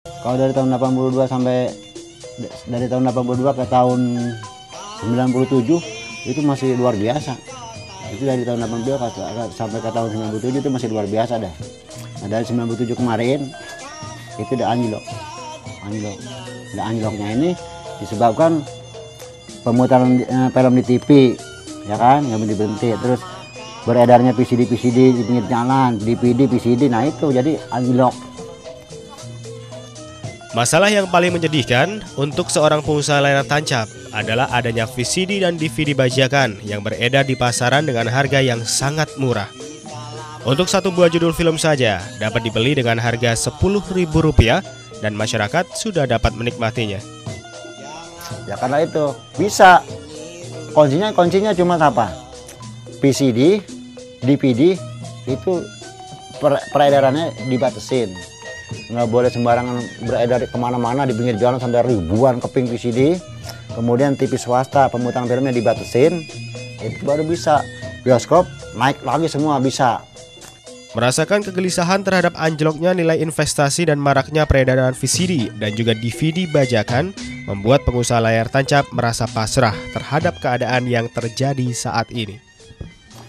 Kalau dari tahun 82 sampai dari tahun 82 ke tahun 97 itu masih luar biasa. Itu dari tahun 82 sampai ke tahun 97 itu masih luar biasa dah. Nah, dari 97 kemarin itu udah anjlok. Anjlok. Udah anjloknya ini disebabkan pemutaran film di TV, ya kan, nggak berhenti. Terus beredarnya VCD di pinggir jalan, DVD, VCD, nah itu jadi anjlok. Masalah yang paling menyedihkan untuk seorang pengusaha layar tancap adalah adanya VCD dan DVD bajakan yang beredar di pasaran dengan harga yang sangat murah. Untuk satu buah judul film saja dapat dibeli dengan harga Rp10.000 dan masyarakat sudah dapat menikmatinya. Ya karena itu bisa kuncinya cuma apa? VCD, DVD itu peredarannya dibatasin. Nggak boleh sembarangan beredar kemana-mana di pinggir jalan sampai ribuan keping VCD. Kemudian TV swasta pemutaran filmnya dibatasin, itu baru bisa bioskop naik lagi semua bisa. Merasakan kegelisahan terhadap anjloknya nilai investasi dan maraknya peredaran VCD dan juga DVD bajakan membuat pengusaha layar tancap merasa pasrah terhadap keadaan yang terjadi saat ini.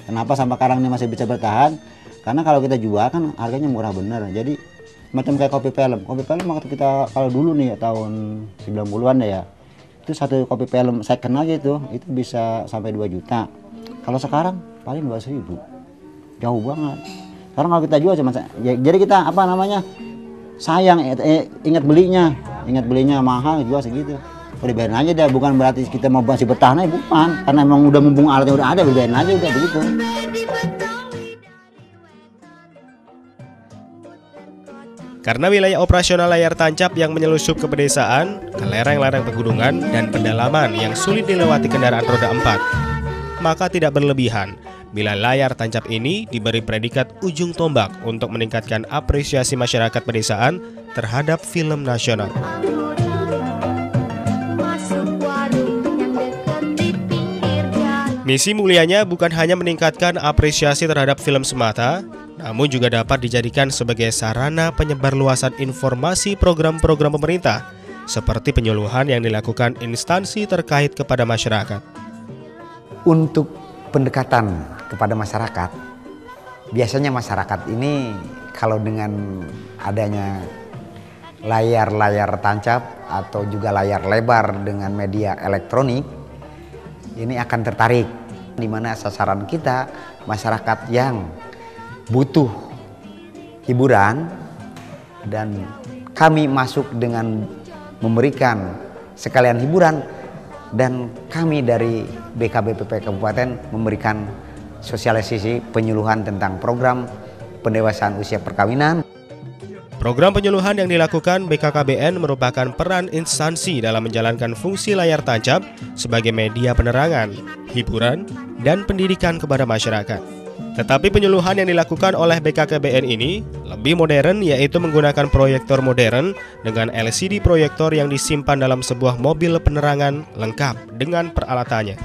Kenapa sampai sekarang ini masih bisa bertahan? Karena kalau kita jual kan harganya murah bener. Jadi macam kayak kopi film waktu kita kalau dulu nih ya, tahun 90-an ya, itu satu kopi film second aja itu bisa sampai 2 juta. Kalau sekarang paling 200.000, jauh banget. Sekarang kalau kita jual cuma ya, jadi kita apa namanya sayang, ingat belinya mahal, jual segitu. Udah biarin aja dah, bukan berarti kita mau masih bertahan aja, bukan, karena emang udah mumpung alatnya udah ada, biarin aja udah begitu. Karena wilayah operasional layar tancap yang menyelusup ke pedesaan, ke lereng-lereng pegunungan, dan pendalaman yang sulit dilewati kendaraan roda 4, maka tidak berlebihan bila layar tancap ini diberi predikat ujung tombak untuk meningkatkan apresiasi masyarakat pedesaan terhadap film nasional. Misi mulianya bukan hanya meningkatkan apresiasi terhadap film semata, namun juga dapat dijadikan sebagai sarana penyebarluasan informasi program-program pemerintah, seperti penyuluhan yang dilakukan instansi terkait kepada masyarakat. Untuk pendekatan kepada masyarakat, biasanya masyarakat ini kalau dengan adanya layar-layar tancap atau juga layar lebar dengan media elektronik, ini akan tertarik, di mana sasaran kita masyarakat yang butuh hiburan, dan kami masuk dengan memberikan sekalian hiburan, dan kami dari BKBPP Kabupaten memberikan sosialisasi penyuluhan tentang program pendewasaan usia perkawinan. Program penyuluhan yang dilakukan BKKBN merupakan peran instansi dalam menjalankan fungsi layar tancap sebagai media penerangan, hiburan, dan pendidikan kepada masyarakat. Tetapi penyuluhan yang dilakukan oleh BKKBN ini lebih modern, yaitu menggunakan proyektor modern dengan LCD proyektor yang disimpan dalam sebuah mobil penerangan lengkap dengan peralatannya.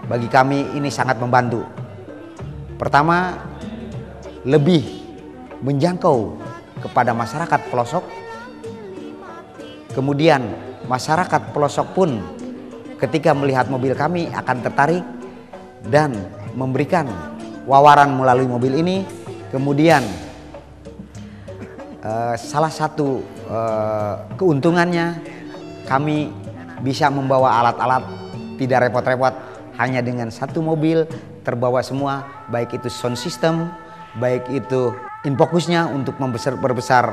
Bagi kami ini sangat membantu. Pertama, lebih menjangkau kepada masyarakat pelosok. Kemudian masyarakat pelosok pun ketika melihat mobil kami akan tertarik dan memberikan wawaran melalui mobil ini. Kemudian salah satu keuntungannya, kami bisa membawa alat-alat tidak repot-repot. Hanya dengan satu mobil terbawa semua, baik itu sound system, baik itu infokusnya untuk memperbesar.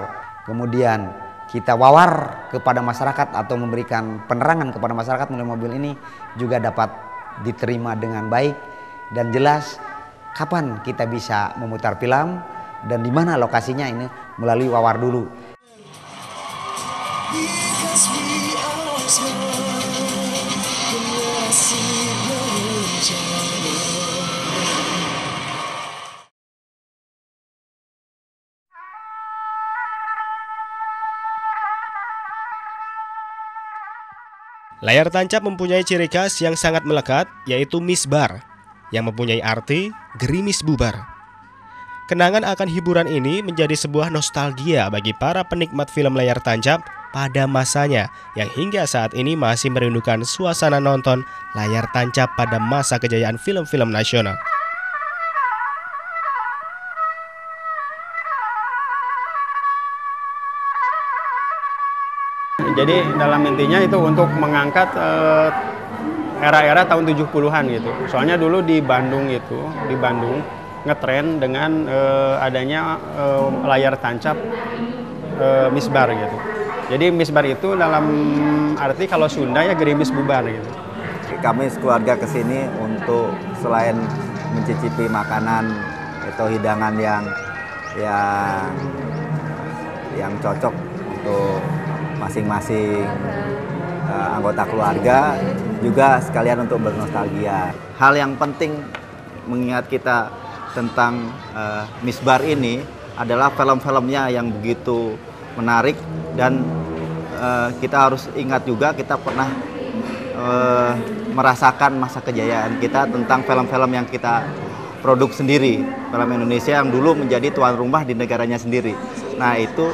Kemudian kita wawar kepada masyarakat atau memberikan penerangan kepada masyarakat melalui mobil ini juga dapat diterima dengan baik dan jelas kapan kita bisa memutar film dan di mana lokasinya, ini melalui wawar dulu. Layar tancap mempunyai ciri khas yang sangat melekat, yaitu misbar, yang mempunyai arti gerimis bubar. Kenangan akan hiburan ini menjadi sebuah nostalgia bagi para penikmat film layar tancap pada masanya, yang hingga saat ini masih merindukan suasana nonton layar tancap pada masa kejayaan film-film nasional. Jadi dalam intinya itu untuk mengangkat era-era tahun 70-an gitu. Soalnya dulu di Bandung ngetren dengan adanya layar tancap misbar gitu. Jadi misbar itu dalam arti kalau Sunda ya gerimis bubar gitu. Kami sekeluarga kesini untuk selain mencicipi makanan atau hidangan yang cocok untuk masing-masing anggota keluarga, juga sekalian untuk bernostalgia. Hal yang penting mengingat kita tentang misbar ini adalah film-filmnya yang begitu menarik, dan kita harus ingat juga kita pernah merasakan masa kejayaan kita tentang film-film yang kita produk sendiri, film Indonesia yang dulu menjadi tuan rumah di negaranya sendiri. Nah, itu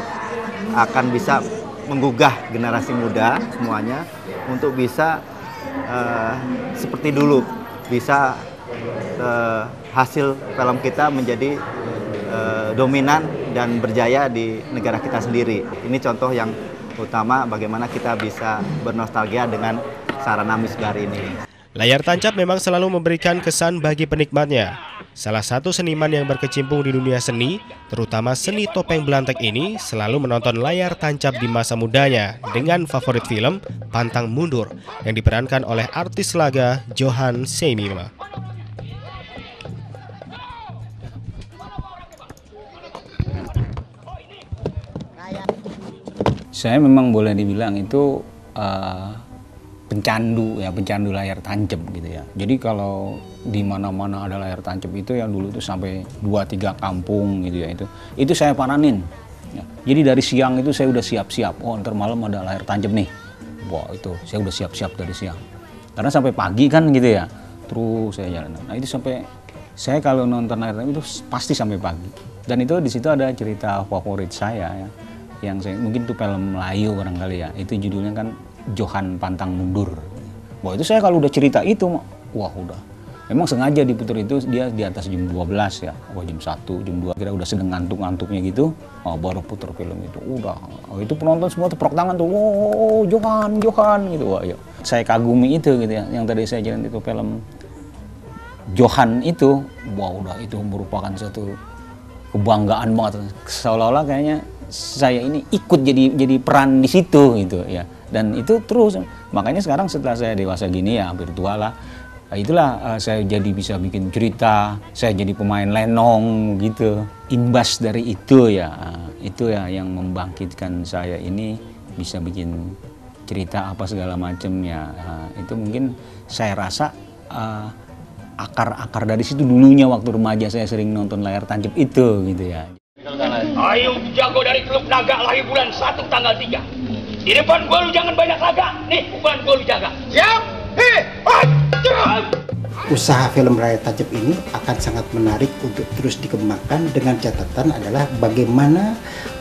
akan bisa menggugah generasi muda semuanya untuk bisa seperti dulu, bisa hasil film kita menjadi dominan dan berjaya di negara kita sendiri. Ini contoh yang utama bagaimana kita bisa bernostalgia dengan sarana misbar ini. Layar tancap memang selalu memberikan kesan bagi penikmatnya. Salah satu seniman yang berkecimpung di dunia seni, terutama seni topeng belantek ini, selalu menonton layar tancap di masa mudanya dengan favorit film Pantang Mundur yang diperankan oleh artis laga Johan Seimima. Saya memang boleh dibilang itu pencandu layar tancap gitu ya. Jadi kalau di mana-mana ada layar tancap itu ya dulu tuh sampai 2-3 kampung gitu ya, itu saya paranin. Ya. Jadi dari siang itu saya udah siap-siap. Oh, ntar malam ada layar tancap nih. Wah, itu saya udah siap-siap dari siang. Karena sampai pagi kan gitu ya. Terus saya jalan. Nah, itu sampai saya kalau nonton layar tancap itu pasti sampai pagi. Dan itu di situ ada cerita favorit saya ya. Yang saya mungkin itu film Melayu barangkali ya. Itu judulnya kan Johan Pantang Mundur. Wah, itu saya kalau udah cerita itu, wah udah. Memang sengaja diputar itu dia di atas jam 12 ya. Wah, jam 1, jam 2 kira udah sedang ngantuk-ngantuknya gitu. Oh, baru putar film itu. Udah. Oh, itu penonton semua tepuk tangan tuh. Wow, Johan gitu. Wah, ya. Saya kagumi itu gitu ya. Yang tadi saya jalan itu film Johan itu. Wah, udah itu merupakan satu kebanggaan banget. Seolah-olah kayaknya saya ini ikut jadi peran di situ gitu ya. Dan itu terus, makanya sekarang setelah saya dewasa gini ya hampir tua lah, itulah saya jadi bisa bikin cerita, saya jadi pemain lenong gitu. Imbas dari itu ya yang membangkitkan saya ini bisa bikin cerita apa segala macamnya. Itu mungkin saya rasa akar dari situ dulunya waktu remaja saya sering nonton layar tancap itu gitu ya. Ayo jago dari klub naga lahir bulan 1 tanggal 3. Di depan gua lu jangan banyak laga. Nih, bukan gua lu jaga. Siap? Usaha film layar tancap ini akan sangat menarik untuk terus dikembangkan dengan catatan adalah bagaimana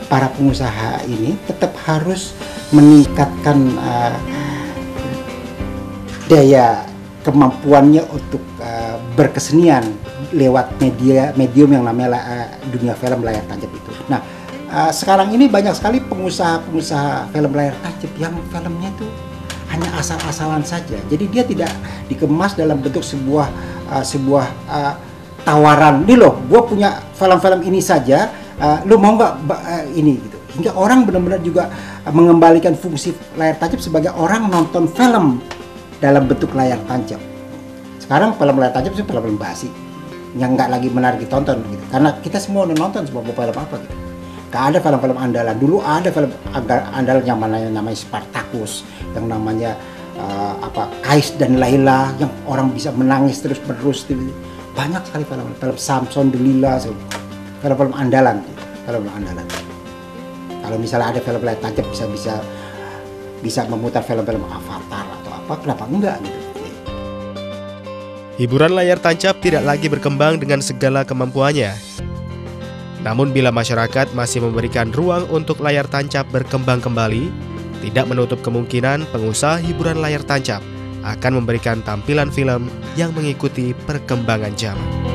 para pengusaha ini tetap harus meningkatkan daya kemampuannya untuk berkesenian lewat medium yang namanya dunia film layar tancap itu. Nah, sekarang ini banyak sekali pengusaha film layar tancap yang filmnya itu hanya asal-asalan saja. Jadi dia tidak dikemas dalam bentuk sebuah tawaran. Nih loh, gue punya film-film ini saja, lu mau nggak ini gitu. Hingga orang benar-benar juga mengembalikan fungsi layar tancap sebagai orang nonton film dalam bentuk layar tancap. Sekarang film layar tancap itu film basi yang nggak lagi menarik ditonton gitu. Karena kita semua udah nonton sebuah film apa gitu. Gak ada film-film andalan. Dulu ada film andalan yang namanya Spartacus, yang namanya Kais dan Laila, yang orang bisa menangis terus-menerus. Banyak sekali film Samson, Delila, film-film andalan. Film andalan. Kalau misalnya ada film layar tancap bisa memutar film-film Avatar atau apa. apa kenapa enggak gitu. Hiburan layar tancap tidak lagi berkembang dengan segala kemampuannya. Namun bila masyarakat masih memberikan ruang untuk layar tancap berkembang kembali, tidak menutup kemungkinan pengusaha hiburan layar tancap akan memberikan tampilan film yang mengikuti perkembangan zaman.